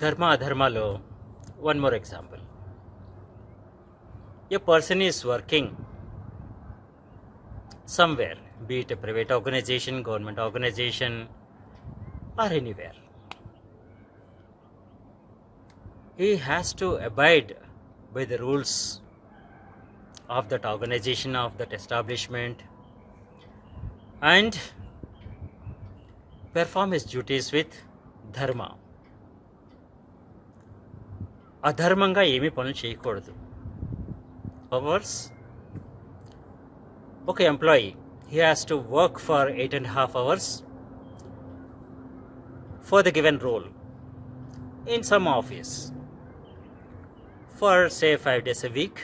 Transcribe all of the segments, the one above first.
ధర్మ అధర్మలో one more example. A person is working somewhere, be it a private organization, government organization, or anywhere. He has to abide by the rules of that organization, of that establishment, and perform his duties with dharma. అధర్మంగా ఏమీ పనులు చేయకూడదు. Hours ఒక employee he has to work for 8.5 hours for the given role in some office for say 5 days a week.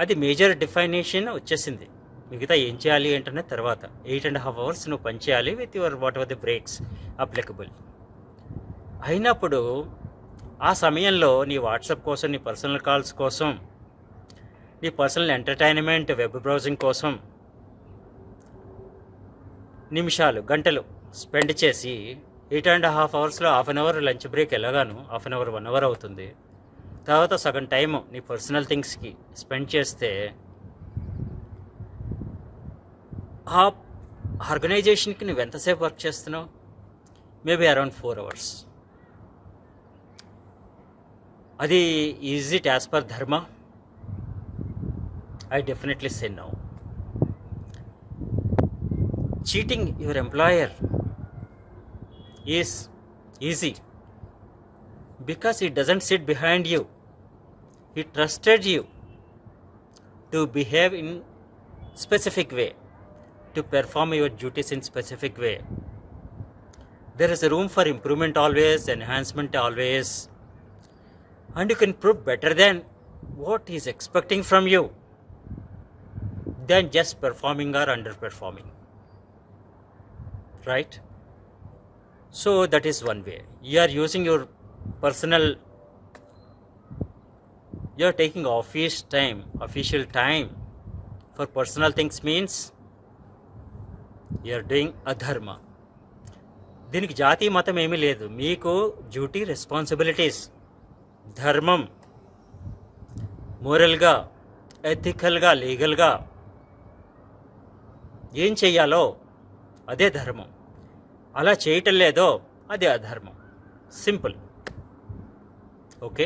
అది major డిఫైనేషన్ వచ్చేసింది. మిగతా ఏం చేయాలి ఏంటనే తర్వాత 8.5 hours నువ్వు పనిచేయాలి with your whatever the breaks applicable. అయినప్పుడు ఆ సమయంలో నీ వాట్సాప్ కోసం, నీ పర్సనల్ కాల్స్ కోసం, నీ పర్సనల్ ఎంటర్టైన్మెంట్, వెబ్ బ్రౌజింగ్ కోసం నిమిషాలు, గంటలు స్పెండ్ చేసి 8.5 hours half an hour lunch break ఎలాగాను హాఫ్ అన్ అవర్ 1 hour అవుతుంది. తర్వాత సగం టైం నీ పర్సనల్ థింగ్స్కి స్పెండ్ చేస్తే ఆ ఆర్గనైజేషన్కి నువ్వు ఎంతసేపు వర్క్ చేస్తున్నావు? Maybe around 4 hours. అది ఈజ్ ఇట్ యాజ్ పర్ ధర్మ? I definitely say no. Cheating your employer is easy because he doesn't sit behind you. He trusted you to behave in specific way, to perform your duties in specific way. There is a room for improvement always, enhancement always, and you can prove better than what he is expecting from you than just performing or underperforming, right? So that is one way. You are using your personal, you are taking official time for personal things, means you are doing adharma. దీనికి జాతి మతం ఏమీ లేదు. మీకు duty, responsibilities, ధర్మం, మోరల్గా, ఎథికల్గా, లీగల్గా ఏం చెయ్యాలో అదే ధర్మం. అలా చేయటం లేదో అదే అధర్మం. సింపుల్. ఓకే.